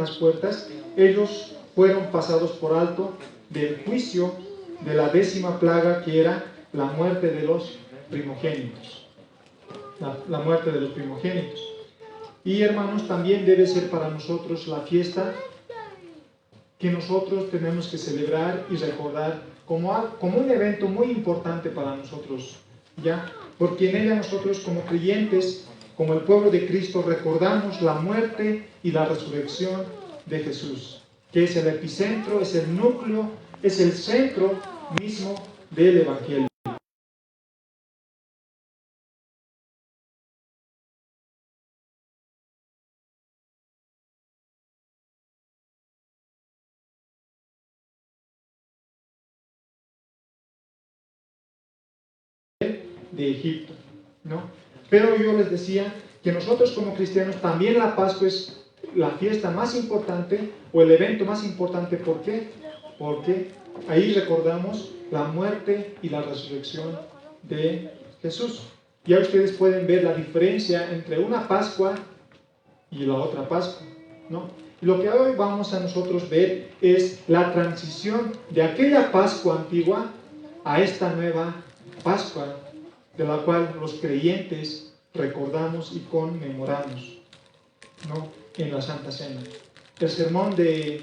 las puertas, ellos fueron pasados por alto del juicio de la 10ª plaga, que era la muerte de los primogénitos. La muerte de los primogénitos. Y hermanos, también debe ser para nosotros la fiesta que nosotros tenemos que celebrar y recordar como un evento muy importante para nosotros, ¿ya? Porque en ella nosotros, como creyentes, como el pueblo de Cristo, recordamos la muerte y la resurrección de Jesús, que es el epicentro, es el núcleo, es el centro mismo del Evangelio. De Egipto, ¿no? Pero yo les decía que nosotros como cristianos también la Pascua es la fiesta más importante o el evento más importante. ¿Por qué? Porque ahí recordamos la muerte y la resurrección de Jesús. Ya ustedes pueden ver la diferencia entre una Pascua y la otra Pascua, ¿no? Y lo que hoy vamos a nosotros ver es la transición de aquella Pascua antigua a esta nueva Pascua, de la cual los creyentes recordamos y conmemoramos, ¿no?, en la Santa Cena. El sermón de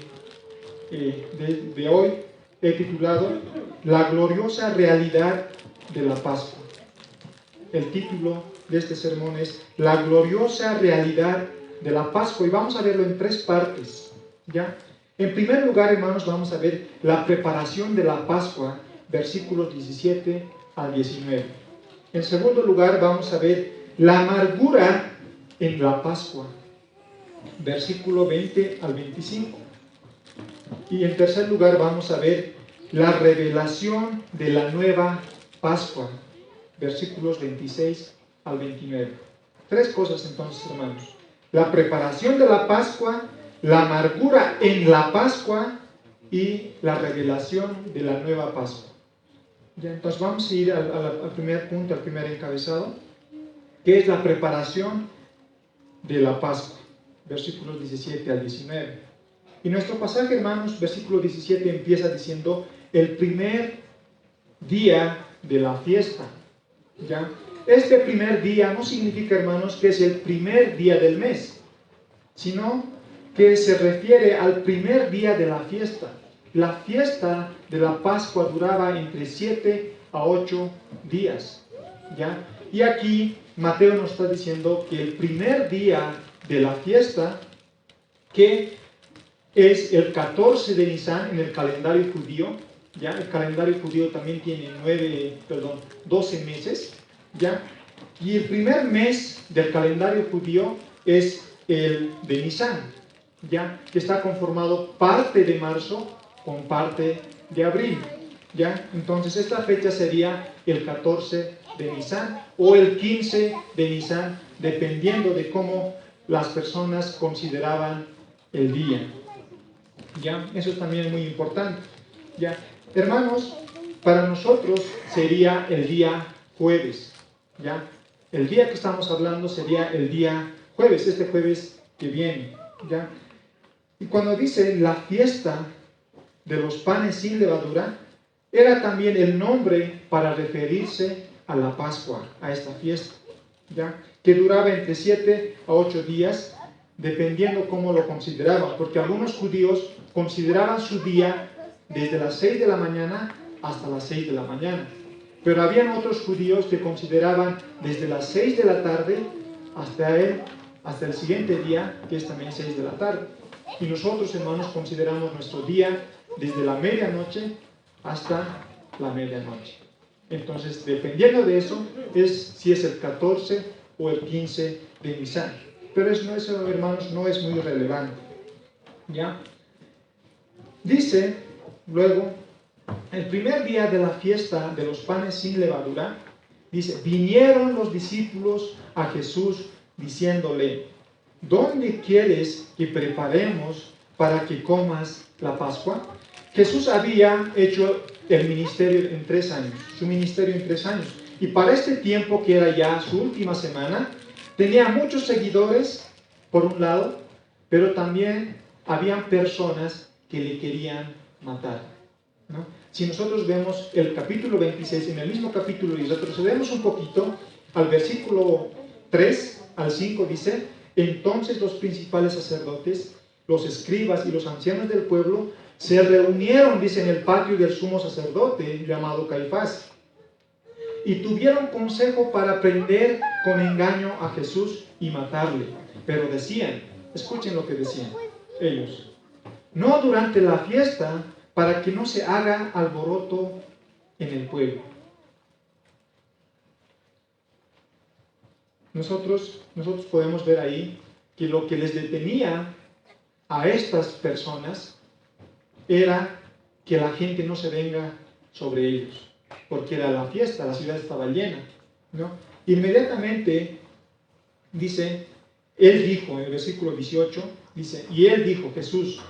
hoy he titulado La gloriosa realidad de la Pascua. El título de este sermón es La gloriosa realidad de la Pascua, y vamos a verlo en 3 partes, ¿ya? En primer lugar, hermanos, vamos a ver la preparación de la Pascua, versículos 17 al 19. En segundo lugar, vamos a ver la amargura en la Pascua, versículo 20 al 25. Y en tercer lugar, vamos a ver la revelación de la nueva Pascua, versículos 26 al 29. 3 cosas entonces, hermanos: la preparación de la Pascua, la amargura en la Pascua y la revelación de la nueva Pascua. Ya, entonces vamos a ir al primer punto, al primer encabezado, que es la preparación de la Pascua, versículos 17 al 19. Y nuestro pasaje, hermanos, versículo 17 empieza diciendo el primer día de la fiesta, ¿ya? Este primer día no significa, hermanos, que es el primer día del mes, sino que se refiere al primer día de la fiesta. La fiesta de la Pascua duraba entre 7 a 8 días, ¿ya? Y aquí Mateo nos está diciendo que el primer día de la fiesta, que es el 14 de Nisan en el calendario judío, ¿ya? El calendario judío también tiene 12 meses, ¿ya? Y el primer mes del calendario judío es el de Nisan, ¿ya? Que está conformado parte de marzo con parte de abril, ¿ya? Entonces esta fecha sería el 14 de Nisan o el 15 de Nisan, dependiendo de cómo las personas consideraban el día, ¿ya? Eso también es muy importante, ¿ya? Hermanos, para nosotros sería el día jueves, ¿ya? El día que estamos hablando sería el día jueves, este jueves que viene, ¿ya? Y cuando dice la fiesta de los panes sin levadura, era también el nombre para referirse a la Pascua, a esta fiesta, ¿ya? Que duraba entre 7 a 8 días, dependiendo cómo lo consideraban, porque algunos judíos consideraban su día desde las 6 de la mañana hasta las 6 de la mañana, pero habían otros judíos que consideraban desde las 6 de la tarde hasta el siguiente día, que es también 6 de la tarde. Y nosotros, hermanos, consideramos nuestro día desde la medianoche hasta la medianoche. Entonces, dependiendo de eso, es si es el 14 o el 15 de Nisan. Pero eso, hermanos, no es muy relevante, ¿ya? Dice, luego, el primer día de la fiesta de los panes sin levadura, dice, vinieron los discípulos a Jesús diciéndole, ¿dónde quieres que preparemos para que comas la Pascua? Jesús había hecho el ministerio en 3 años, su ministerio en 3 años. Y para este tiempo, que era ya su última semana, tenía muchos seguidores, por un lado, pero también habían personas que le querían matar, ¿no? Si nosotros vemos el capítulo 26, en el mismo capítulo, y retrocedemos un poquito al versículo 3 al 5, dice: entonces los principales sacerdotes, los escribas y los ancianos del pueblo se reunieron, dice, en el patio del sumo sacerdote llamado Caifás, y tuvieron consejo para prender con engaño a Jesús y matarle. Pero decían, escuchen lo que decían ellos: no durante la fiesta, para que no se haga alboroto en el pueblo. Nosotros podemos ver ahí que lo que les detenía a estas personas era que la gente no se venga sobre ellos, porque era la fiesta, la ciudad estaba llena, ¿no? Inmediatamente dice, él dijo, en el versículo 18, dice: y él dijo, Jesús,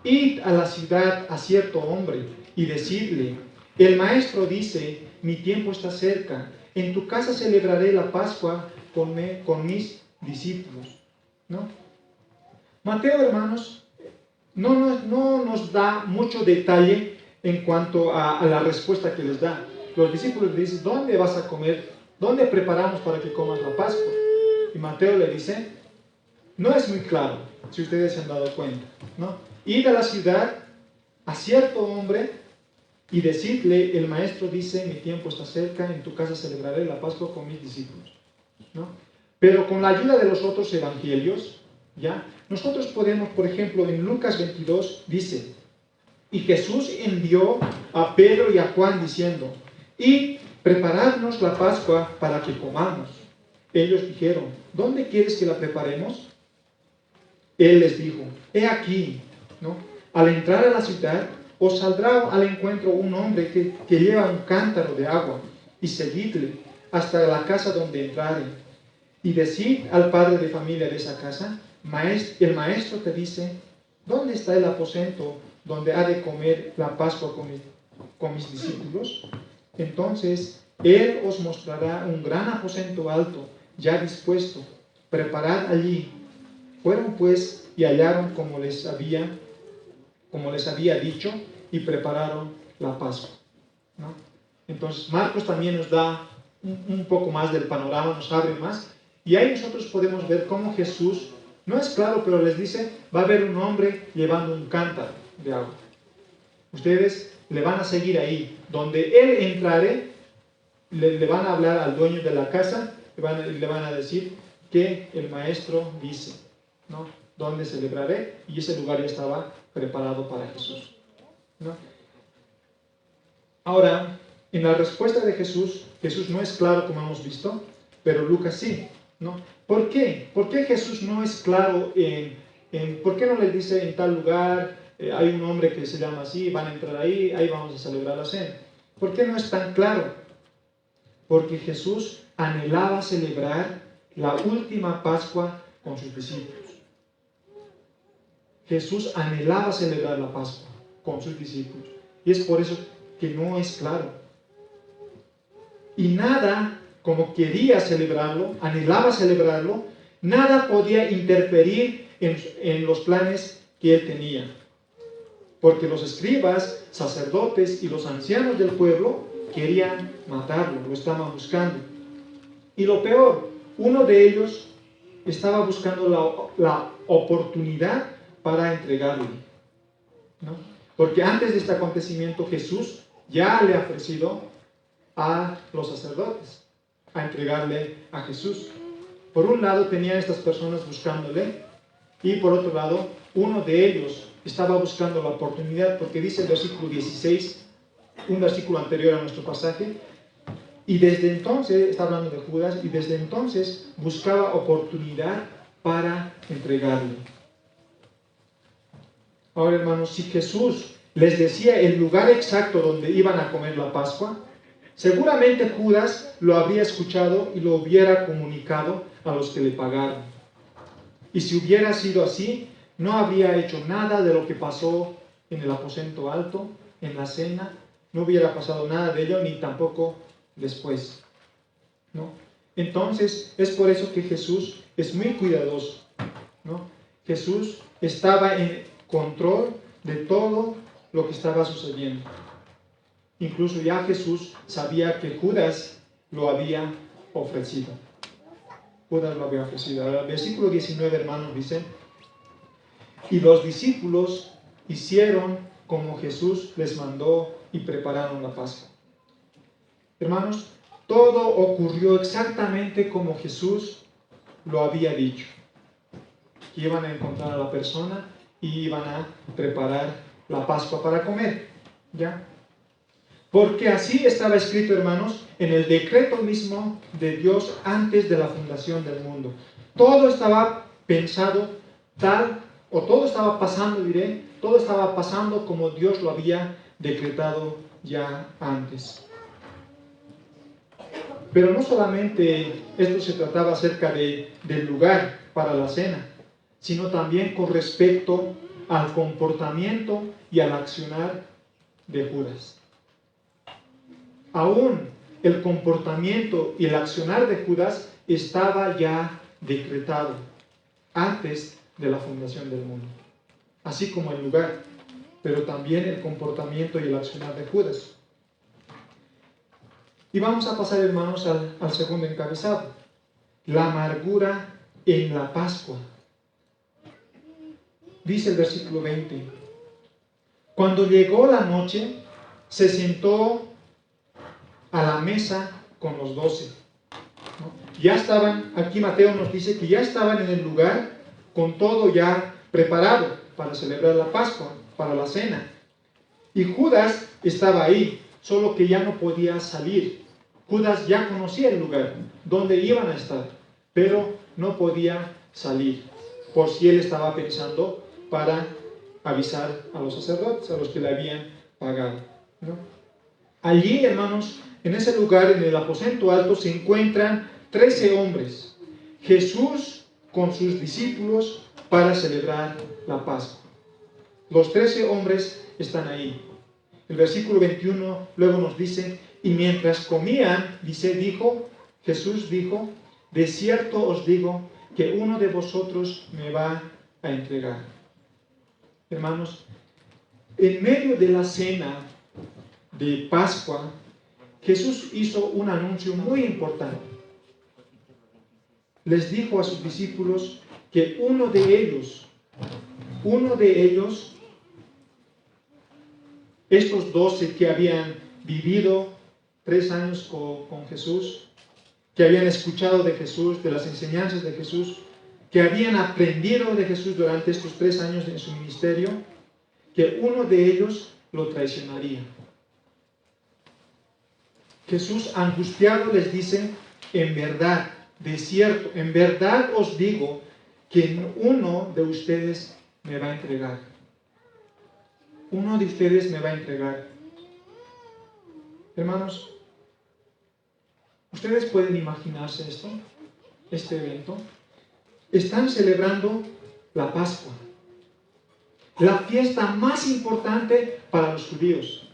id a la ciudad a cierto hombre y decidle: el maestro dice, mi tiempo está cerca, en tu casa celebraré la Pascua con mis discípulos, ¿no? Mateo, hermanos, no nos da mucho detalle en cuanto a la respuesta que les da. Los discípulos le dicen: ¿dónde vas a comer? ¿Dónde preparamos para que comas la Pascua? Y Mateo le dice, no es muy claro, si ustedes se han dado cuenta, ¿no? Id a la ciudad a cierto hombre y decidle: el maestro dice, mi tiempo está cerca, en tu casa celebraré la Pascua con mis discípulos, ¿no? Pero con la ayuda de los otros evangelios, ¿ya? Nosotros podemos, por ejemplo, en Lucas 22 dice: y Jesús envió a Pedro y a Juan diciendo: y preparadnos la Pascua para que comamos. Ellos dijeron: ¿dónde quieres que la preparemos? Él les dijo: he aquí, ¿no? Al entrar a la ciudad, os saldrá al encuentro un hombre que lleva un cántaro de agua, y seguidle hasta la casa donde entrare. Y decid al padre de familia de esa casa: el maestro te dice, ¿dónde está el aposento donde ha de comer la Pascua con mis discípulos? Entonces él os mostrará un gran aposento alto, ya dispuesto. Preparad allí. Fueron pues y hallaron como les había dicho, y prepararon la Pascua, ¿no? Entonces Marcos también nos da un poco más del panorama, nos abre más, y ahí nosotros podemos ver cómo Jesús, no es claro, pero les dice: va a haber un hombre llevando un cántaro de agua. Ustedes le van a seguir ahí. Donde él entrare, le van a hablar al dueño de la casa, le van a decir que el maestro dice, ¿no? Donde celebraré, y ese lugar ya estaba preparado para Jesús, ¿no? Ahora, en la respuesta de Jesús no es claro, como hemos visto, pero Lucas sí, ¿no? ¿Por qué? ¿Por qué Jesús no es claro por qué no le dice: en tal lugar hay un hombre que se llama así, van a entrar ahí vamos a celebrar la cena? ¿Por qué no es tan claro? Porque Jesús anhelaba celebrar la última Pascua con sus discípulos. Jesús anhelaba celebrar la Pascua con sus discípulos. Y es por eso que no es claro. Y nada, como quería celebrarlo, anhelaba celebrarlo, nada podía interferir en los planes que él tenía. Porque los escribas, sacerdotes y los ancianos del pueblo querían matarlo, lo estaban buscando. Y lo peor, uno de ellos estaba buscando la oportunidad para entregarle, ¿no? Porque antes de este acontecimiento Jesús ya le ha ofrecido a los sacerdotes a entregarle a Jesús. Por un lado tenían estas personas buscándole, y por otro lado uno de ellos estaba buscando la oportunidad, porque dice el versículo 16, un versículo anterior a nuestro pasaje, y desde entonces, está hablando de Judas, y desde entonces buscaba oportunidad para entregarle. Ahora, hermanos, si Jesús les decía el lugar exacto donde iban a comer la Pascua, seguramente Judas lo habría escuchado y lo hubiera comunicado a los que le pagaron. Y si hubiera sido así, no habría hecho nada de lo que pasó en el aposento alto, en la cena. No hubiera pasado nada de ello, ni tampoco después, ¿no? Entonces, es por eso que Jesús es muy cuidadoso, ¿no? Jesús estaba control de todo lo que estaba sucediendo. Incluso ya Jesús sabía que Judas lo había ofrecido. Judas lo había ofrecido. El versículo 19, hermanos, dice: y los discípulos hicieron como Jesús les mandó y prepararon la Pascua. Hermanos, todo ocurrió exactamente como Jesús lo había dicho. Iban a encontrar a la persona y iban a preparar la Pascua para comer. ¿Ya? Porque así estaba escrito, hermanos, en el decreto mismo de Dios antes de la fundación del mundo. Todo estaba pensado tal, o todo estaba pasando, todo estaba pasando como Dios lo había decretado ya antes. Pero no solamente esto se trataba acerca del lugar para la cena, sino también con respecto al comportamiento y al accionar de Judas. Aún el comportamiento y el accionar de Judas estaba ya decretado antes de la fundación del mundo, así como el lugar, pero también el comportamiento y el accionar de Judas. Y vamos a pasar, hermanos, al segundo encabezado: la amargura en la Pascua. Dice el versículo 20: cuando llegó la noche, se sentó a la mesa con los 12. ¿No? Ya estaban, aquí Mateo nos dice que ya estaban en el lugar con todo ya preparado para celebrar la Pascua, para la cena. Y Judas estaba ahí, solo que ya no podía salir. Judas ya conocía el lugar donde iban a estar, pero no podía salir, por si él estaba pensando para avisar a los sacerdotes, a los que le habían pagado, ¿no? Allí, hermanos, en ese lugar, en el aposento alto, se encuentran 13 hombres, Jesús con sus discípulos, para celebrar la Pascua. Los 13 hombres están ahí. El versículo 21 luego nos dice: y mientras comían, Jesús dijo: de cierto os digo que uno de vosotros me va a entregar. Hermanos, en medio de la cena de Pascua, Jesús hizo un anuncio muy importante. Les dijo a sus discípulos que uno de ellos, estos 12 que habían vivido 3 años con Jesús, que habían escuchado de Jesús, de las enseñanzas de Jesús, que habían aprendido de Jesús durante estos 3 años en su ministerio, que uno de ellos lo traicionaría. Jesús, angustiado, les dice: en verdad, de cierto, en verdad os digo que uno de ustedes me va a entregar. Uno de ustedes me va a entregar. Hermanos, ¿ustedes pueden imaginarse esto? Este evento. Están celebrando la Pascua, la fiesta más importante para los judíos.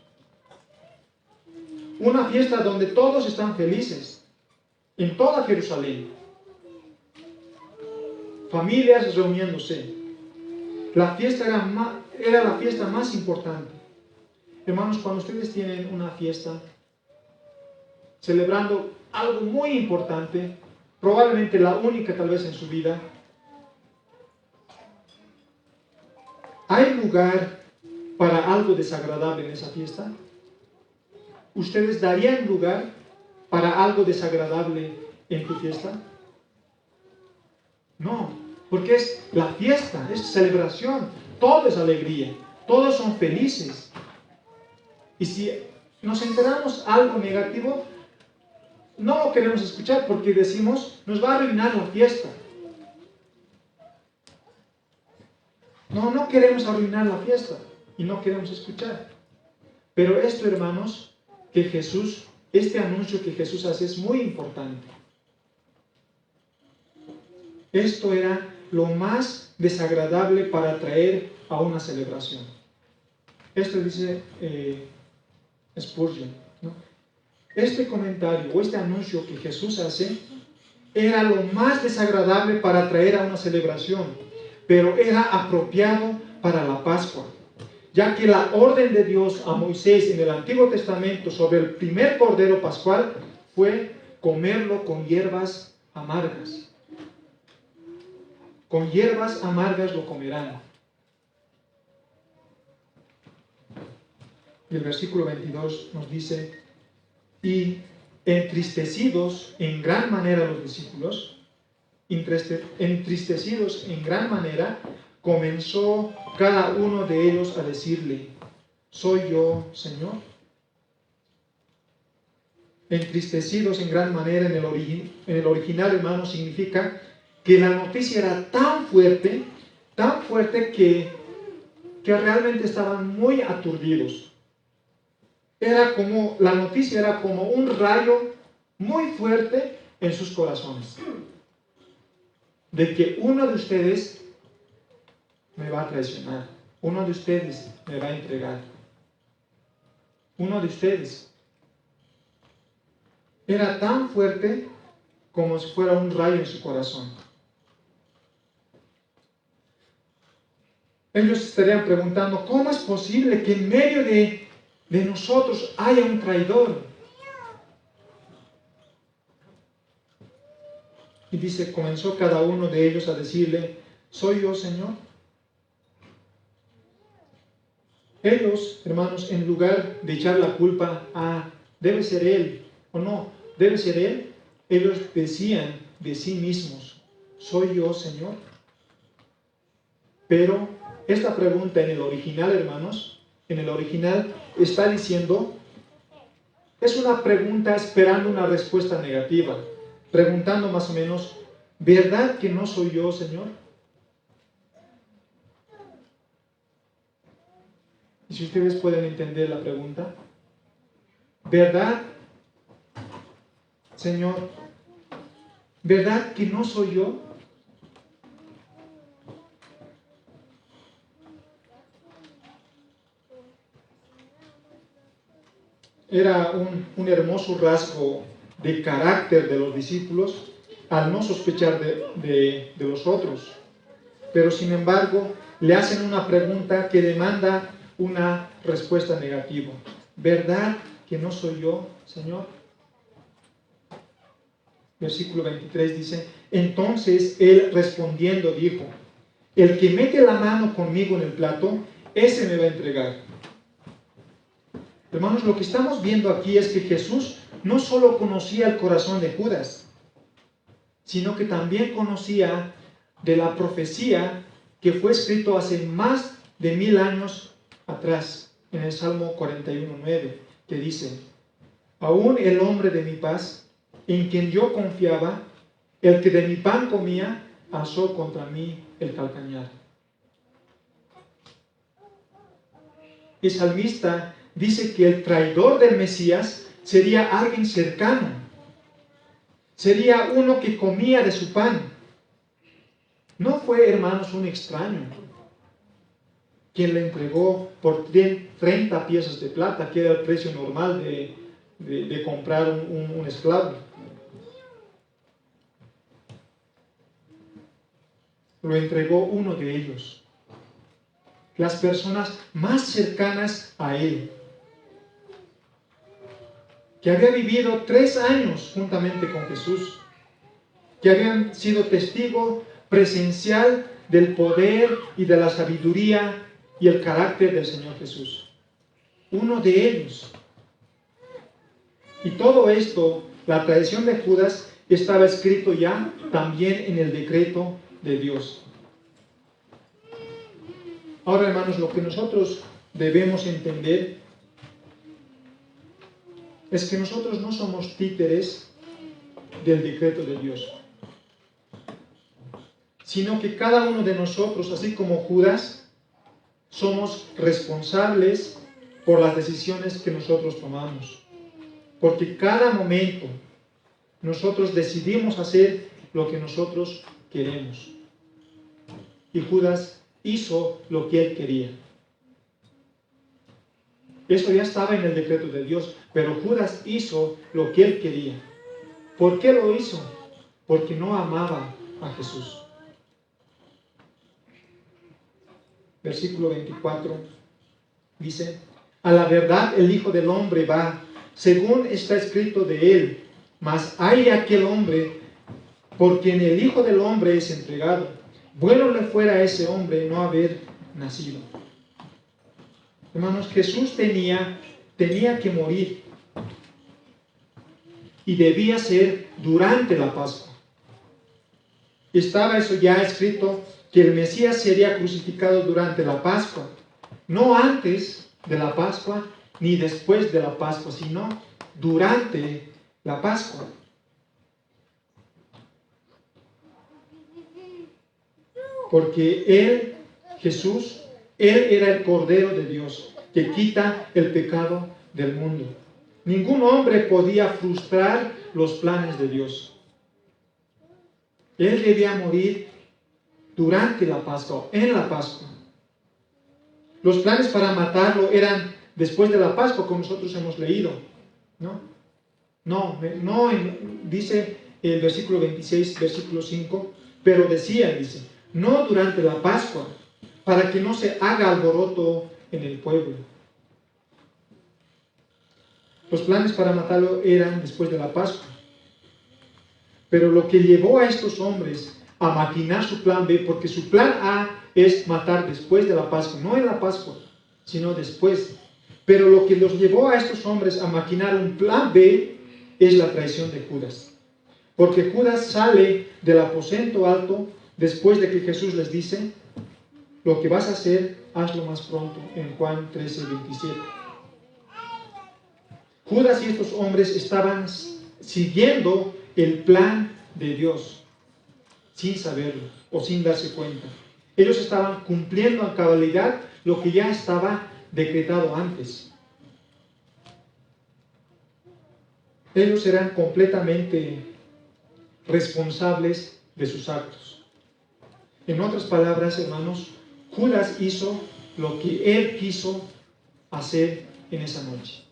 Una fiesta donde todos están felices, en toda Jerusalén. Familias reuniéndose. La fiesta era la fiesta más importante. Hermanos, cuando ustedes tienen una fiesta celebrando algo muy importante, probablemente la única tal vez en su vida, ¿hay lugar para algo desagradable en esa fiesta? ¿Ustedes darían lugar para algo desagradable en tu fiesta? No, porque es la fiesta, es celebración, todo es alegría, todos son felices. Y si nos enteramos algo negativo, no lo queremos escuchar porque decimos: nos va a arruinar la fiesta. No queremos arruinar la fiesta y no queremos escuchar. Pero esto, hermanos, este anuncio que Jesús hace es muy importante. Esto era lo más desagradable para traer a una celebración. Esto dice Spurgeon, ¿no? Este comentario o este anuncio que Jesús hace era lo más desagradable para traer a una celebración, pero era apropiado para la Pascua, ya que la orden de Dios a Moisés en el Antiguo Testamento sobre el primer cordero pascual fue comerlo con hierbas amargas. Con hierbas amargas lo comerán. Y el versículo 22 nos dice: y entristecidos en gran manera los discípulos, entristecidos en gran manera, comenzó cada uno de ellos a decirle: ¿soy yo, Señor? Entristecidos en gran manera en el original, hermano, significa que la noticia era tan fuerte que realmente estaban muy aturdidos. La noticia era como un rayo muy fuerte en sus corazones, de que uno de ustedes me va a traicionar, uno de ustedes me va a entregar, uno de ustedes. Era tan fuerte como si fuera un rayo en su corazón. Ellos estarían preguntando: ¿cómo es posible que en medio de nosotros haya un traidor? Y dice: comenzó cada uno de ellos a decirle: ¿soy yo, Señor? Ellos, hermanos, en lugar de echar la culpa a debe ser él, o no, debe ser él, ellos decían de sí mismos: ¿soy yo, Señor? Pero esta pregunta en el original, hermanos, en el original está diciendo, es una pregunta esperando una respuesta negativa, preguntando más o menos: ¿verdad que no soy yo, Señor? Y si ustedes pueden entender la pregunta: ¿verdad, Señor? ¿Verdad que no soy yo? Era un hermoso rasgo de carácter de los discípulos al no sospechar de los otros. Pero sin embargo, le hacen una pregunta que demanda una respuesta negativa. ¿Verdad que no soy yo, Señor? Versículo 23 dice: entonces él respondiendo dijo: el que mete la mano conmigo en el plato, ese me va a entregar. Hermanos, lo que estamos viendo aquí es que Jesús no solo conocía el corazón de Judas, sino que también conocía de la profecía que fue escrito hace más de 1000 años atrás, en el Salmo 41:9, que dice: aún el hombre de mi paz, en quien yo confiaba, el que de mi pan comía, alzó contra mí el calcañar. El salmista dice que el traidor del Mesías sería alguien cercano, sería uno que comía de su pan. No fue, hermanos, un extraño quien le entregó por 30 piezas de plata, que era el precio normal de comprar un esclavo. Lo entregó uno de ellos, las personas más cercanas a él, que había vivido 3 años juntamente con Jesús, que habían sido testigo presencial del poder y de la sabiduría y el carácter del Señor Jesús. Uno de ellos. Y todo esto, la traición de Judas, estaba escrito ya también en el decreto de Dios. Ahora, hermanos, lo que nosotros debemos entender es que nosotros no somos títeres del decreto de Dios, sino que cada uno de nosotros, así como Judas, somos responsables por las decisiones que nosotros tomamos. Porque cada momento nosotros decidimos hacer lo que nosotros queremos. Y Judas hizo lo que él quería. Eso ya estaba en el decreto de Dios, pero Judas hizo lo que él quería. ¿Por qué lo hizo? Porque no amaba a Jesús. versículo 24, dice: a la verdad el Hijo del Hombre va, según está escrito de él, mas hay de aquel hombre por quien el Hijo del Hombre es entregado. Bueno le fuera a ese hombre no haber nacido. Hermanos, Jesús tenía que morir, y debía ser durante la Pascua. Estaba eso ya escrito, que el Mesías sería crucificado durante la Pascua, no antes de la Pascua ni después de la Pascua, sino durante la Pascua. Porque Él, Jesús, Él era el Cordero de Dios que quita el pecado del mundo. Ningún hombre podía frustrar los planes de Dios. Él debía morir durante la Pascua, en la Pascua. Los planes para matarlo eran después de la Pascua, como nosotros hemos leído. No, dice el versículo 26, versículo 5, pero decía, dice, no durante la Pascua, para que no se haga alboroto en el pueblo. Los planes para matarlo eran después de la Pascua. Pero lo que llevó a estos hombres a maquinar su plan B, porque su plan A es matar después de la Pascua, no en la Pascua, sino después. Pero lo que los llevó a estos hombres a maquinar un plan B es la traición de Judas. Porque Judas sale del aposento alto después de que Jesús les dice: lo que vas a hacer, hazlo más pronto, en Juan 13:27. Judas y estos hombres estaban siguiendo el plan de Dios sin saberlo o sin darse cuenta. Ellos estaban cumpliendo a cabalidad lo que ya estaba decretado antes. Ellos eran completamente responsables de sus actos. En otras palabras, hermanos, Judas hizo lo que él quiso hacer en esa noche.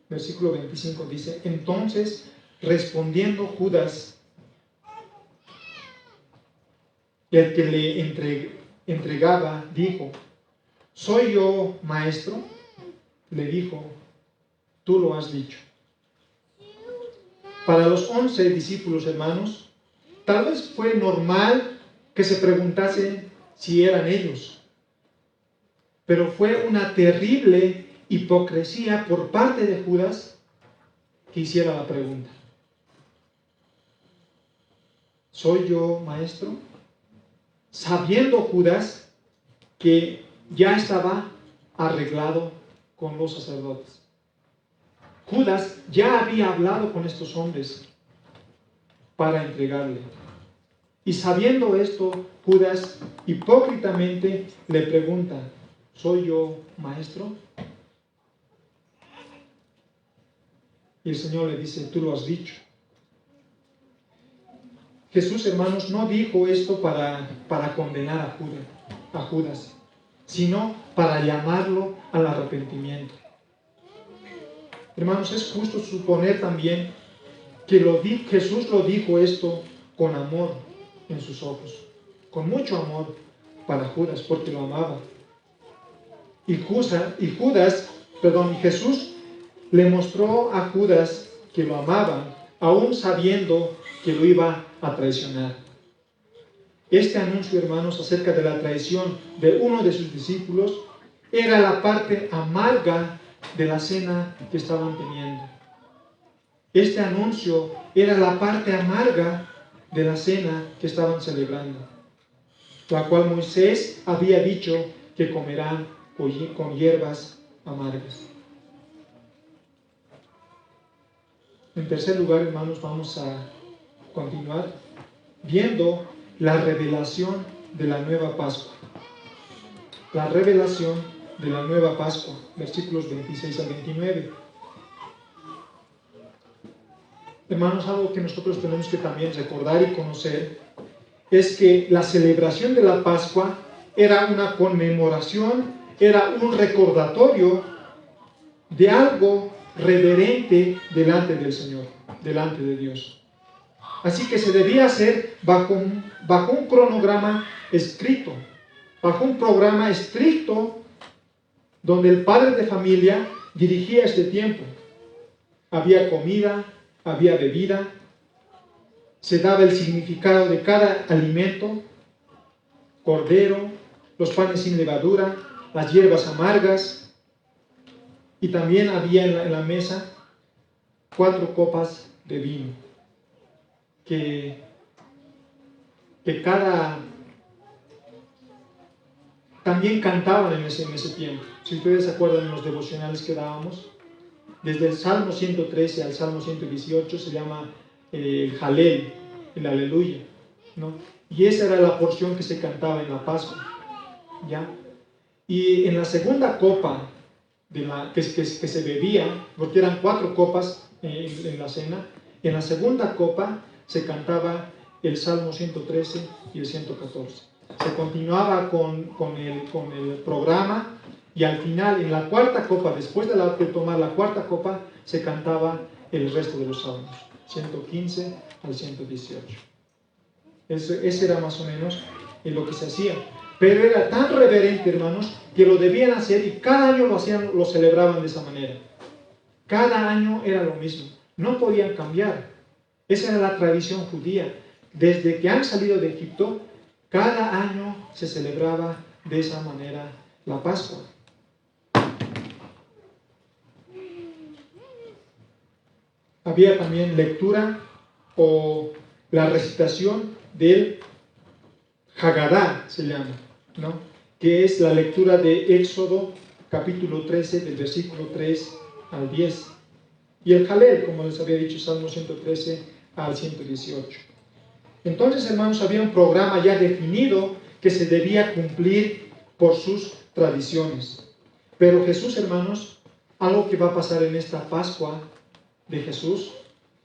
Versículo 25 dice: entonces, respondiendo Judas, el que le entregaba, dijo: ¿soy yo, maestro? Le dijo: tú lo has dicho. Para los 11 discípulos, hermanos, tal vez fue normal que se preguntasen si eran ellos, pero fue una terrible hipocresía por parte de Judas que hiciera la pregunta: ¿soy yo, maestro? Sabiendo Judas que ya estaba arreglado con los sacerdotes. Judas ya había hablado con estos hombres para entregarle. Y sabiendo esto, Judas hipócritamente le pregunta: ¿soy yo, maestro? Y el Señor le dice: tú lo has dicho. Jesús, hermanos, no dijo esto para condenar a Judas, sino para llamarlo al arrepentimiento. Hermanos, es justo suponer también que Jesús lo dijo esto con amor en sus ojos, con mucho amor para Judas, porque lo amaba. Y Jesús le mostró a Judas que lo amaba, aún sabiendo que lo iba a traicionar. Este anuncio, hermanos, acerca de la traición de uno de sus discípulos era la parte amarga de la cena que estaban teniendo. Este anuncio era la parte amarga de la cena que estaban celebrando, la cual Moisés había dicho que comerán con hierbas amargas. En tercer lugar, hermanos, vamos a continuar viendo la revelación de la nueva Pascua. La revelación de la nueva Pascua, versículos 26 al 29. Hermanos, algo que nosotros tenemos que también recordar y conocer es que la celebración de la Pascua era una conmemoración, era un recordatorio de algo reverente delante del Señor, delante de Dios. Así que se debía hacer bajo un cronograma escrito, bajo un programa estricto, donde el padre de familia dirigía este tiempo. Había comida, había bebida, se daba el significado de cada alimento: cordero, los panes sin levadura, las hierbas amargas, y también había en la mesa 4 copas de vino, que también cantaban en ese tiempo. Si ustedes se acuerdan en los devocionales que dábamos, desde el Salmo 113 al Salmo 118 se llama el Jalel, el Aleluya, ¿no? Y esa era la porción que se cantaba en la Pascua, ¿ya? Y en la segunda copa que se bebía, porque eran 4 copas en la cena, en la segunda copa se cantaba el Salmo 113 y el 114. Se continuaba con el programa, y al final, en la cuarta copa, después de tomar la cuarta copa, se cantaba el resto de los salmos, 115 al 118. Ese era más o menos lo que se hacía. Pero era tan reverente, hermanos, que lo debían hacer, y cada año lo celebraban de esa manera. Cada año era lo mismo, no podían cambiar. Esa era la tradición judía. Desde que han salido de Egipto, cada año se celebraba de esa manera la Pascua. Había también lectura o la recitación del Haggadah, se llama, ¿no? Que es la lectura de Éxodo capítulo 13, del versículo 3 al 10. Y el Jalel, como les había dicho, Salmo 113 al 118. Entonces, hermanos, había un programa ya definido que se debía cumplir por sus tradiciones. Pero Jesús, hermanos, algo que va a pasar en esta Pascua de Jesús,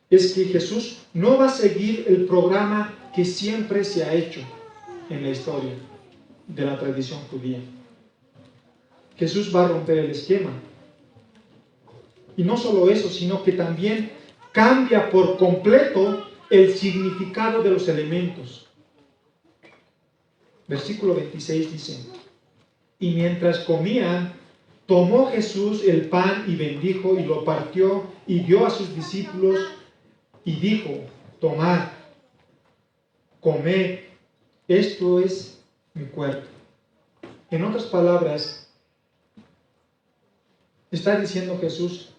es que Jesús no va a seguir el programa que siempre se ha hecho en la historia de la tradición judía. Jesús va a romper el esquema. Y no solo eso, sino que también cambia por completo el significado de los elementos. Versículo 26 dice: y mientras comían, tomó Jesús el pan y bendijo y lo partió y dio a sus discípulos y dijo: tomad, comed, esto es mi cuerpo. En otras palabras, está diciendo Jesús: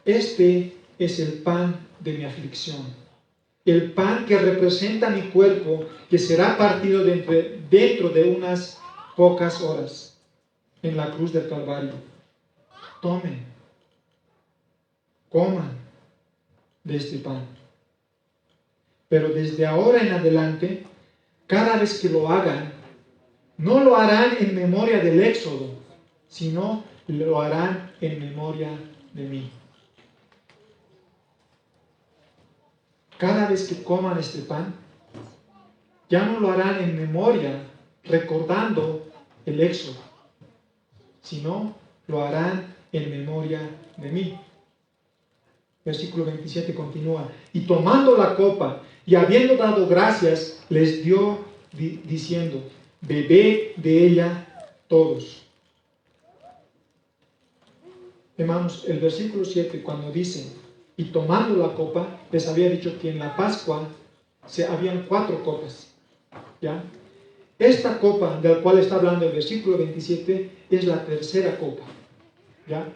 este es el pan de mi aflicción, el pan que representa mi cuerpo, que será partido dentro de unas pocas horas en la cruz del Calvario. Tomen, coman de este pan. Pero desde ahora en adelante, cada vez que lo hagan, no lo harán en memoria del Éxodo, sino lo harán en memoria de mí. Cada vez que coman este pan, ya no lo harán en memoria, recordando el Éxodo, sino lo harán en memoria de mí. Versículo 27 continúa: y tomando la copa y habiendo dado gracias, les dio diciendo: bebed de ella todos. Hermanos, el versículo 7, cuando dice y tomando la copa, les había dicho que en la Pascua habían 4 copas, ¿ya? Esta copa de la cual está hablando el versículo 27 es la tercera copa, ¿ya?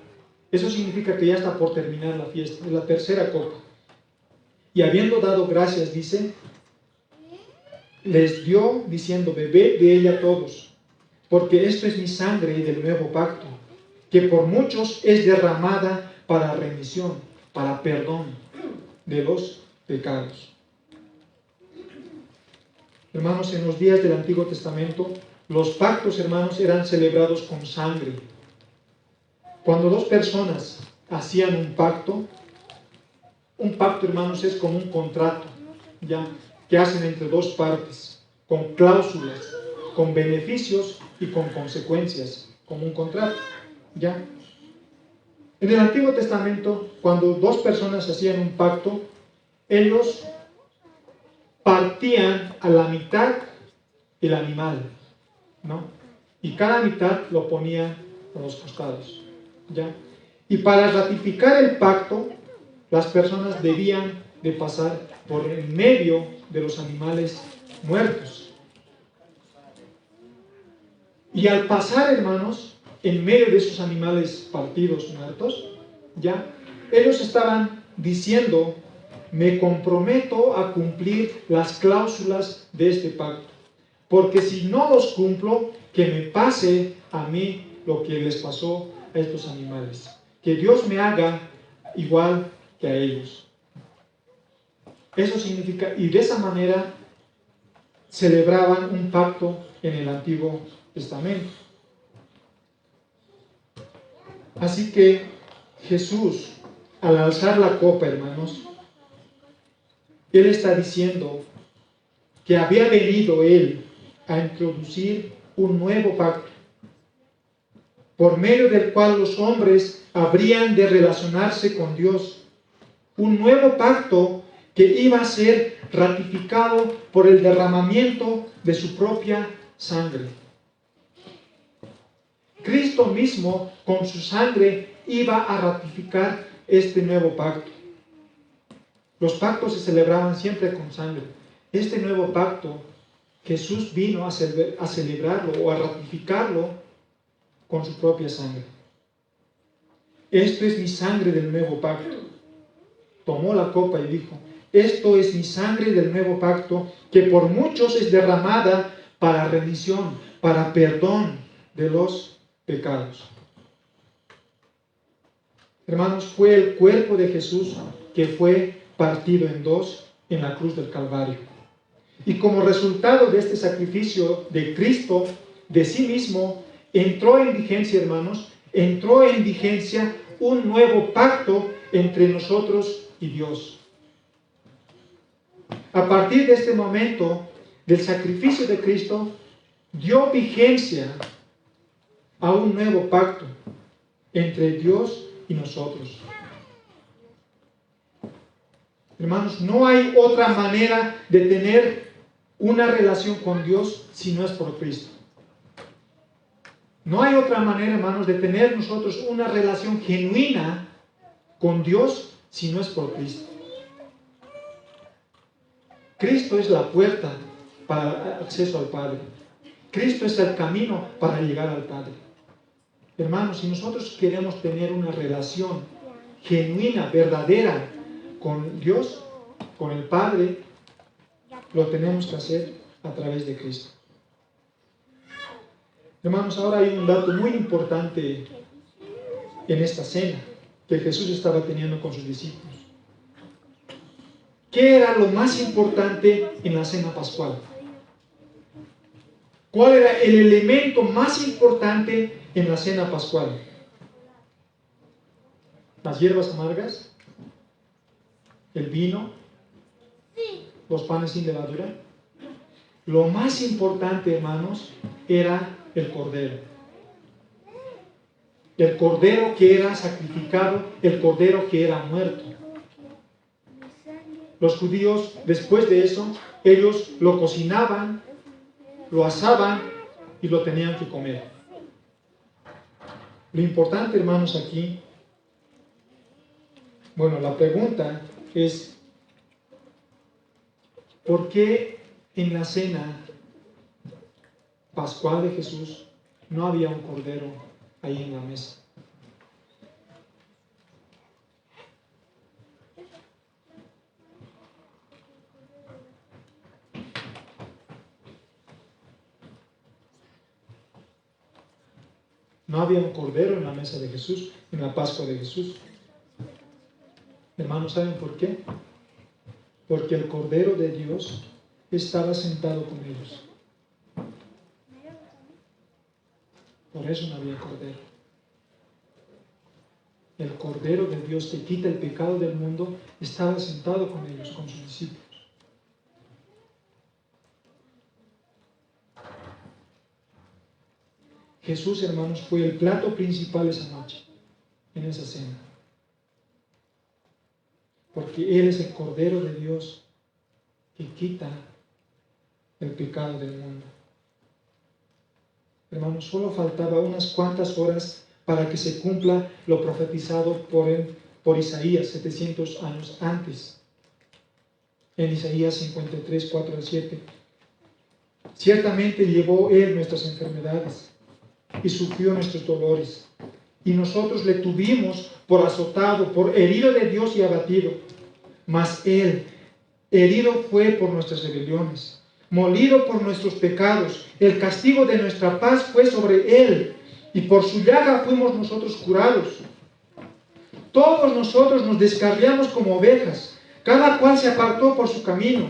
Eso significa que ya está por terminar la fiesta, es la tercera copa. Y habiendo dado gracias, dice, les dio diciendo: bebed de ella todos, porque esto es mi sangre del nuevo pacto, que por muchos es derramada para remisión, para perdón de los pecados. Hermanos, en los días del Antiguo Testamento, los pactos, hermanos, eran celebrados con sangre. Cuando 2 personas hacían un pacto, hermanos, es como un contrato, ¿ya?, que hacen entre 2 partes, con cláusulas, con beneficios y con consecuencias, como un contrato, ¿ya? En el Antiguo Testamento, cuando 2 personas hacían un pacto, ellos partían a la mitad el animal, ¿no? Y cada mitad lo ponían a los costados, ¿ya? Y para ratificar el pacto, las personas debían de pasar por el medio de los animales muertos. Y al pasar, hermanos, en medio de esos animales partidos, muertos, ya, ellos estaban diciendo: me comprometo a cumplir las cláusulas de este pacto, porque si no los cumplo, que me pase a mí lo que les pasó a estos animales, que Dios me haga igual que a ellos. Eso significa, y de esa manera celebraban un pacto en el Antiguo Testamento. Así que Jesús, al alzar la copa, hermanos, Él está diciendo que había venido Él a introducir un nuevo pacto, por medio del cual los hombres habrían de relacionarse con Dios. Un nuevo pacto que iba a ser ratificado por el derramamiento de su propia sangre. Cristo mismo, con su sangre, iba a ratificar este nuevo pacto. Los pactos se celebraban siempre con sangre. Este nuevo pacto, Jesús vino a celebrarlo o a ratificarlo con su propia sangre. Esto es mi sangre del nuevo pacto. Tomó la copa y dijo: esto es mi sangre del nuevo pacto, que por muchos es derramada para remisión, para perdón de los pecados. Hermanos, fue el cuerpo de Jesús que fue partido en dos en la cruz del Calvario. Y como resultado de este sacrificio de Cristo, de sí mismo, entró en vigencia, hermanos, entró en vigencia un nuevo pacto entre nosotros y Dios. A partir de este momento, del sacrificio de Cristo, dio vigencia a un nuevo pacto entre Dios y nosotros. Hermanos, no hay otra manera de tener una relación con Dios si no es por Cristo. No hay otra manera, hermanos, de tener nosotros una relación genuina con Dios si no es por Cristo. Cristo es la puerta para acceso al Padre. Cristo es el camino para llegar al Padre. Hermanos, si nosotros queremos tener una relación genuina, verdadera con Dios, con el Padre, lo tenemos que hacer a través de Cristo. Hermanos, ahora hay un dato muy importante en esta cena que Jesús estaba teniendo con sus discípulos. ¿Qué era lo más importante en la cena pascual? ¿Cuál era el elemento más importante en la cena pascual? ¿Las hierbas amargas? ¿El vino? ¿Los panes sin levadura? Lo más importante, hermanos, era el cordero. El cordero que era sacrificado, el cordero que era muerto. Los judíos, después de eso, ellos lo cocinaban, lo asaban y lo tenían que comer. Lo importante, hermanos, aquí, bueno, la pregunta es: ¿por qué en la cena pascual de Jesús no había un cordero ahí en la mesa? No había un cordero en la mesa de Jesús, en la Pascua de Jesús. Hermanos, ¿saben por qué? Porque el Cordero de Dios estaba sentado con ellos. Por eso no había cordero. El Cordero de Dios que quita el pecado del mundo estaba sentado con ellos, con sus discípulos. Jesús, hermanos, fue el plato principal esa noche, en esa cena. Porque Él es el Cordero de Dios que quita el pecado del mundo. Hermanos, solo faltaba unas cuantas horas para que se cumpla lo profetizado por Isaías 700 años antes. En Isaías 53, 4 al 7. Ciertamente llevó Él nuestras enfermedades y sufrió nuestros dolores. Y nosotros le tuvimos por azotado, por herido de Dios y abatido. Mas Él, herido fue por nuestras rebeliones, molido por nuestros pecados. El castigo de nuestra paz fue sobre Él, y por su llaga fuimos nosotros curados. Todos nosotros nos descarriamos como ovejas, cada cual se apartó por su camino.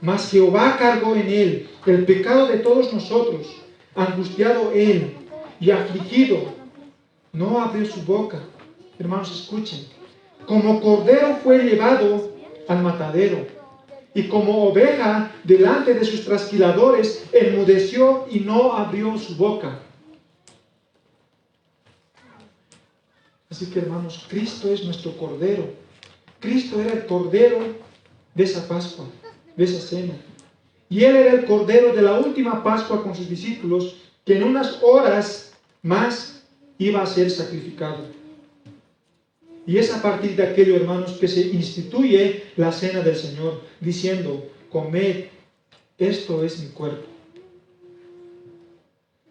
Mas Jehová cargó en Él el pecado de todos nosotros. Angustiado Él y afligido, no abrió su boca. Hermanos, escuchen. Como cordero fue llevado al matadero, y como oveja delante de sus trasquiladores, enmudeció y no abrió su boca. Así que, hermanos, Cristo es nuestro cordero. Cristo era el cordero de esa Pascua, de esa cena. Y Él era el cordero de la última Pascua con sus discípulos, que en unas horas más iba a ser sacrificado. Y es a partir de aquello, hermanos, que se instituye la cena del Señor, diciendo: comed, esto es mi cuerpo.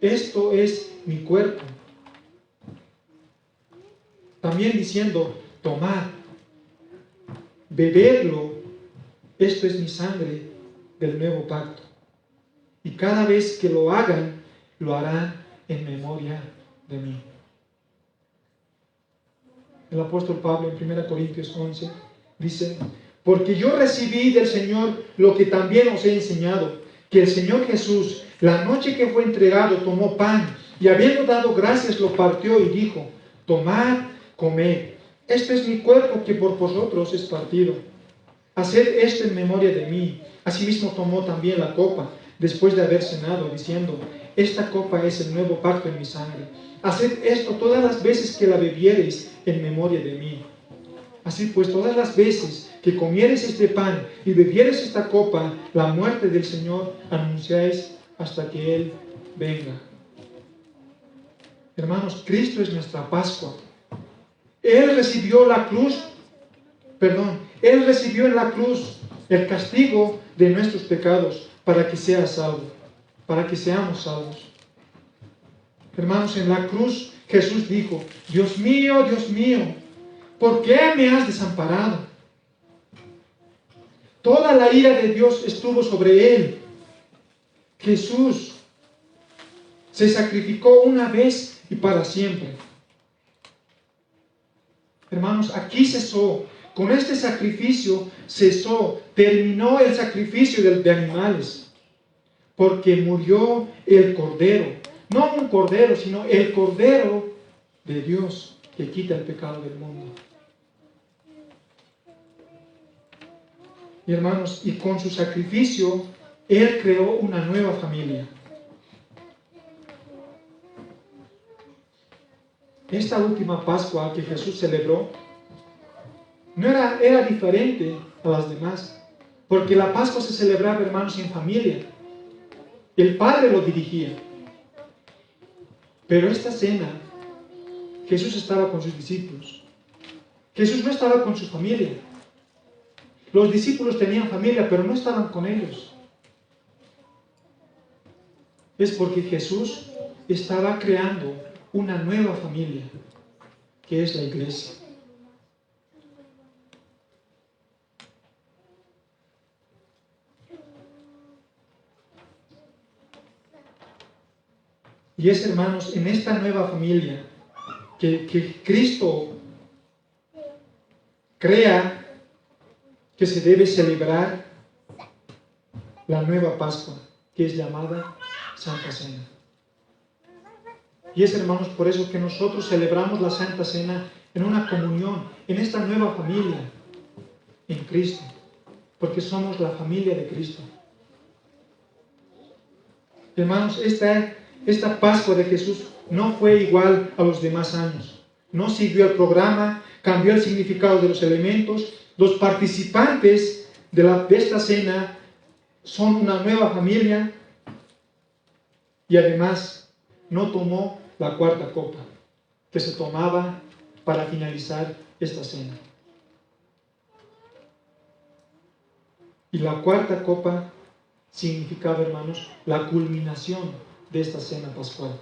Esto es mi cuerpo. También diciendo: tomad, bebedlo, esto es mi sangre del nuevo pacto. Y cada vez que lo hagan, lo harán en memoria de mí. El apóstol Pablo en 1 Corintios 11 dice: porque yo recibí del Señor lo que también os he enseñado, que el Señor Jesús, la noche que fue entregado, tomó pan, y habiendo dado gracias, lo partió y dijo: tomad, comed, este es mi cuerpo que por vosotros es partido. Haced esto en memoria de mí. Asimismo tomó también la copa, después de haber cenado, diciendo: esta copa es el nuevo pacto en mi sangre. Haced esto todas las veces que la bebiereis en memoria de mí. Así pues, todas las veces que comiereis este pan y bebiereis esta copa, la muerte del Señor anunciáis hasta que Él venga. Hermanos, Cristo es nuestra Pascua. Él recibió Él recibió en la cruz el castigo de nuestros pecados para que sea salvo, para que seamos salvos. Hermanos, en la cruz Jesús dijo: Dios mío, ¿por qué me has desamparado? Toda la ira de Dios estuvo sobre Él. Jesús se sacrificó una vez y para siempre. Hermanos, aquí cesó. Con este sacrificio terminó el sacrificio de animales. Porque murió el Cordero. No un Cordero, sino el Cordero de Dios que quita el pecado del mundo. Y hermanos, y con su sacrificio, Él creó una nueva familia. Esta última Pascua que Jesús celebró era diferente a las demás, porque la Pascua se celebraba, hermanos, en familia. El Padre lo dirigía. Pero esta cena, Jesús estaba con sus discípulos. Jesús no estaba con su familia. Los discípulos tenían familia, pero no estaban con ellos. Es porque Jesús estaba creando una nueva familia, que es la iglesia. Y es, hermanos, en esta nueva familia que Cristo crea que se debe celebrar la nueva Pascua, que es llamada Santa Cena. Y es, hermanos, por eso que nosotros celebramos la Santa Cena en una comunión, en esta nueva familia, en Cristo, porque somos la familia de Cristo. Hermanos, esta Pascua de Jesús no fue igual a los demás años. No siguió el programa, cambió el significado de los elementos. Los participantes de esta cena son una nueva familia, y además no tomó la cuarta copa que se tomaba para finalizar esta cena. Y la cuarta copa significaba, hermanos, la culminación de esta cena pascual.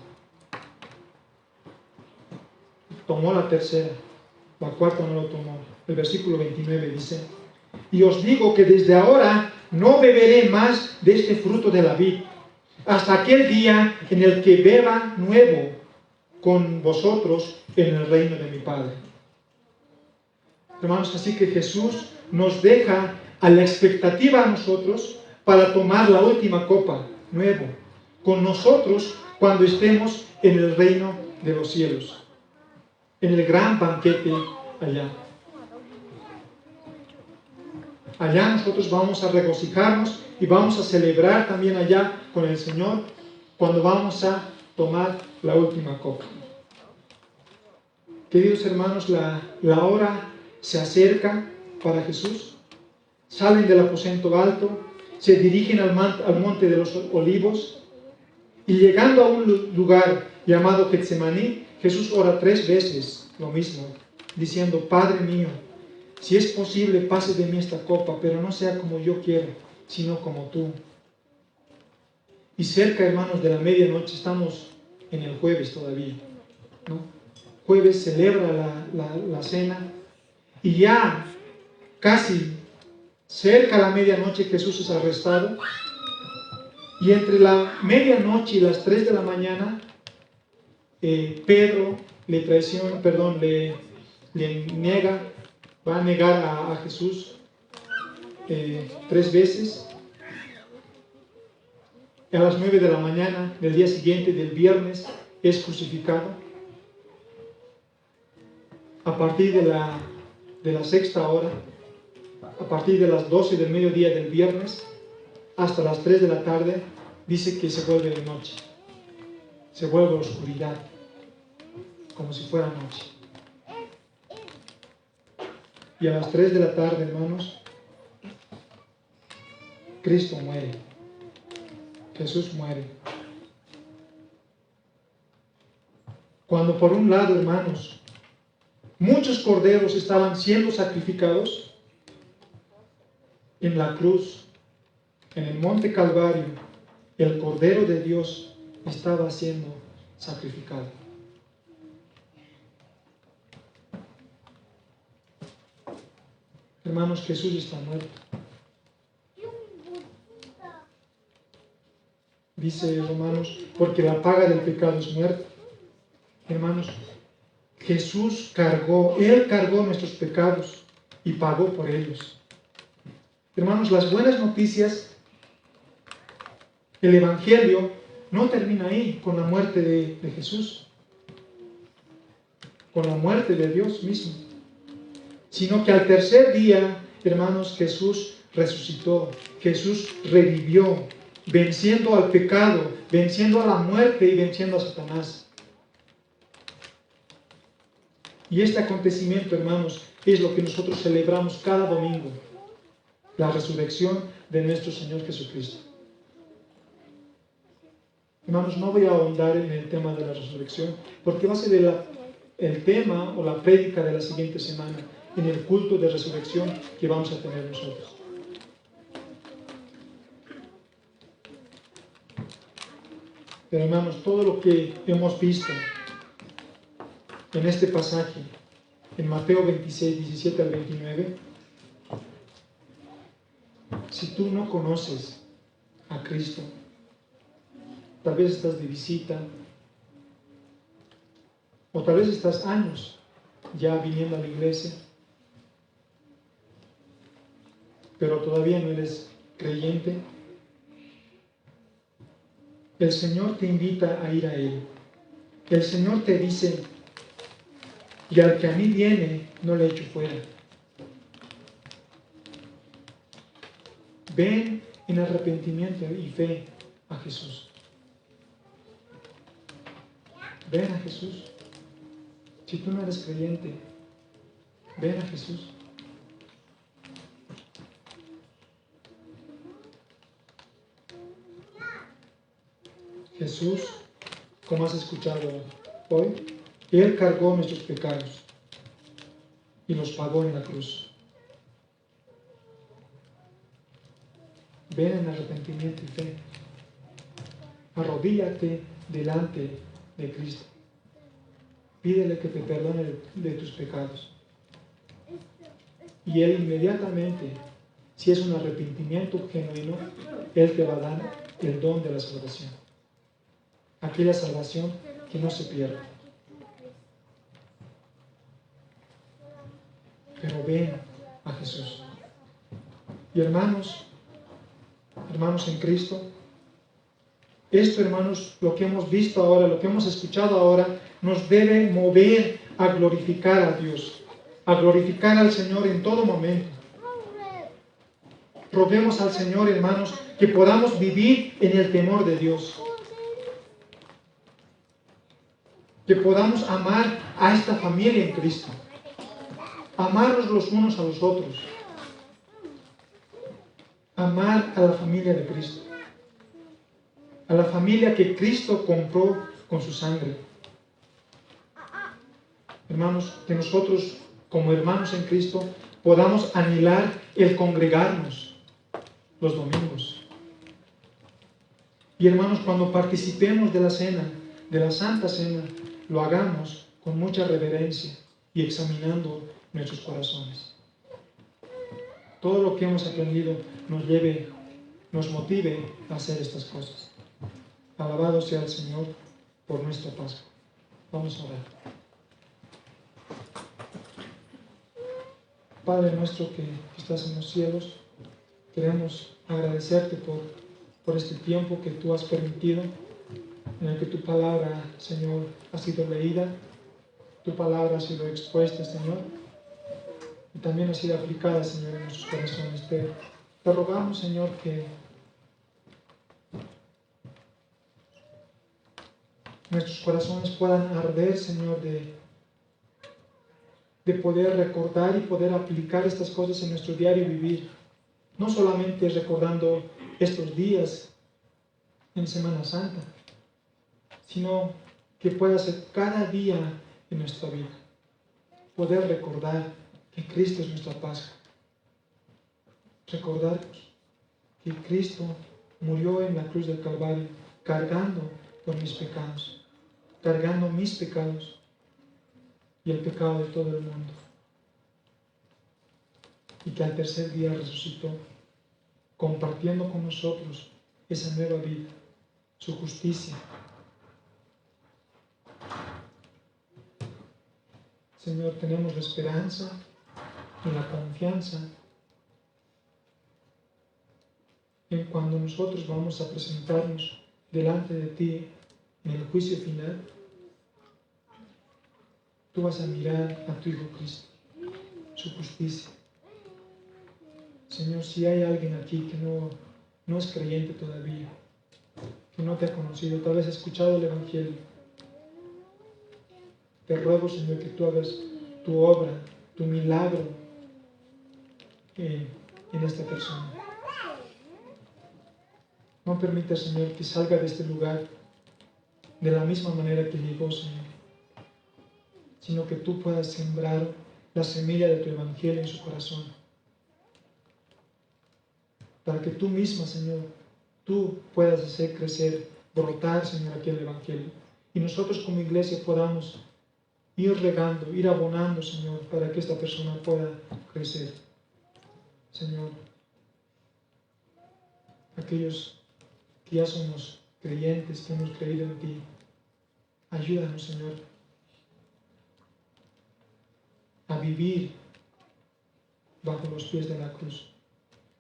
Tomó la tercera, la cuarta no lo tomó. El versículo 29 dice: y os digo que desde ahora no beberé más de este fruto de la vid, hasta aquel día en el que beba nuevo con vosotros en el reino de mi Padre. Hermanos, así que Jesús nos deja a la expectativa a nosotros para tomar la última copa, nuevo, con nosotros cuando estemos en el reino de los cielos, en el gran banquete allá. Allá nosotros vamos a regocijarnos y vamos a celebrar también allá con el Señor cuando vamos a tomar la última copa. Queridos hermanos, la hora se acerca para Jesús. Salen del aposento alto, se dirigen al monte de los olivos, y llegando a un lugar llamado Getsemaní, Jesús ora 3 veces lo mismo, diciendo: Padre mío, si es posible, pase de mí esta copa, pero no sea como yo quiero, sino como tú. Y cerca, hermanos, de la medianoche, estamos en el jueves todavía, ¿no? Jueves celebra la cena, y ya casi cerca a la medianoche Jesús es arrestado, y entre la medianoche y las 3 de la mañana Pedro le niega, va a negar a Jesús 3 veces. A las 9 de la mañana del día siguiente, del viernes, es crucificado. A partir de la sexta hora, a partir de las 12 del mediodía del viernes hasta las 3 de la tarde, dice que se vuelve de noche, se vuelve oscuridad, como si fuera noche. Y a las 3 de la tarde, hermanos, Cristo muere, Jesús muere. Cuando por un lado, hermanos, muchos corderos estaban siendo sacrificados en la cruz, en el monte Calvario, el Cordero de Dios estaba siendo sacrificado. Hermanos, Jesús está muerto. Dice Romanos, porque la paga del pecado es muerte. Hermanos, Jesús Él cargó nuestros pecados y pagó por ellos. Hermanos, las buenas noticias, el Evangelio no termina ahí con la muerte de Jesús, con la muerte de Dios mismo, sino que al tercer día, hermanos, Jesús resucitó, Jesús revivió, venciendo al pecado, venciendo a la muerte y venciendo a Satanás. Y este acontecimiento, hermanos, es lo que nosotros celebramos cada domingo, la resurrección de nuestro Señor Jesucristo. Hermanos, no voy a ahondar en el tema de la resurrección, porque va a ser el tema o la prédica de la siguiente semana, en el culto de resurrección que vamos a tener nosotros. Pero hermanos, todo lo que hemos visto en este pasaje, en Mateo 26, 17 al 29, si tú no conoces a Cristo, tal vez estás de visita, o tal vez estás años ya viniendo a la iglesia, pero todavía no eres creyente, el Señor te invita a ir a Él. El Señor te dice: y al que a mí viene, no le echo fuera. Ven en arrepentimiento y fe a Jesús. Ven a Jesús. Si tú no eres creyente, ven a Jesús. Jesús, como has escuchado hoy, Él cargó nuestros pecados y los pagó en la cruz. Ven en arrepentimiento y fe. Arrodíllate delante de Cristo. Pídele que te perdone de tus pecados. Y Él inmediatamente, si es un arrepentimiento genuino, Él te va a dar el don de la salvación. Aquella salvación que no se pierde. Pero ven a Jesús. Y hermanos en Cristo, esto, hermanos, lo que hemos visto ahora, lo que hemos escuchado ahora, nos debe mover a glorificar a Dios, a glorificar al Señor en todo momento. Roguemos al Señor, hermanos, que podamos vivir en el temor de Dios. Que podamos amar a esta familia en Cristo. Amarnos los unos a los otros. Amar a la familia de Cristo. A la familia que Cristo compró con su sangre. Hermanos, que nosotros, como hermanos en Cristo, podamos anhelar el congregarnos los domingos. Y hermanos, cuando participemos de la cena, de la Santa Cena, lo hagamos con mucha reverencia y examinando nuestros corazones. Todo lo que hemos aprendido nos motive a hacer estas cosas. Alabado sea el Señor por nuestra Pascua. Vamos a orar. Padre nuestro que estás en los cielos, queremos agradecerte por este tiempo que tú has permitido, en el que tu palabra, Señor, ha sido leída, tu palabra ha sido expuesta, Señor, y también ha sido aplicada, Señor, en nuestros corazones. Te rogamos, Señor, que nuestros corazones puedan arder, Señor, de poder recordar y poder aplicar estas cosas en nuestro diario vivir. No solamente recordando estos días en Semana Santa, sino que pueda ser cada día en nuestra vida. Poder recordar que Cristo es nuestra Pascua. Recordar que Cristo murió en la cruz del Calvario, cargando por mis pecados, cargando mis pecados y el pecado de todo el mundo. Y que al tercer día resucitó, compartiendo con nosotros esa nueva vida, su justicia. Señor, tenemos la esperanza y la confianza en cuando nosotros vamos a presentarnos delante de ti en el juicio final. Tú vas a mirar a tu Hijo Cristo, su justicia. Señor, si hay alguien aquí que no es creyente todavía, que no te ha conocido, tal vez ha escuchado el Evangelio, te ruego, Señor, que tú hagas tu obra, tu milagro en esta persona. No permitas, Señor, que salga de este lugar de la misma manera que llegó, Señor, sino que tú puedas sembrar la semilla de tu Evangelio en su corazón. Para que tú misma, Señor, tú puedas hacer crecer, brotar, Señor, aquí el Evangelio. Y nosotros como iglesia podamos ir regando, ir abonando, Señor, para que esta persona pueda crecer. Señor, aquellos que ya somos creyentes, que hemos creído en ti, ayúdanos, Señor, a vivir bajo los pies de la cruz,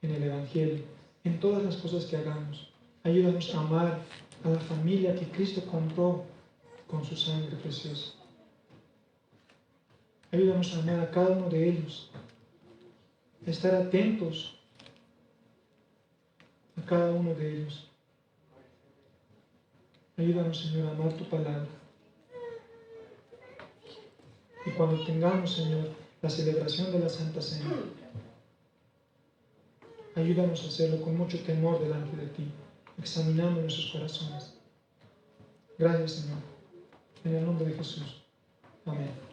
en el Evangelio, en todas las cosas que hagamos. Ayúdanos a amar a la familia que Cristo compró con su sangre preciosa. Ayúdanos a amar a cada uno de ellos, a estar atentos a cada uno de ellos. Ayúdanos, Señor, a amar tu palabra. Y cuando tengamos, Señor, la celebración de la Santa Cena, ayúdanos a hacerlo con mucho temor delante de ti, examinando nuestros corazones. Gracias, Señor. En el nombre de Jesús. Amén.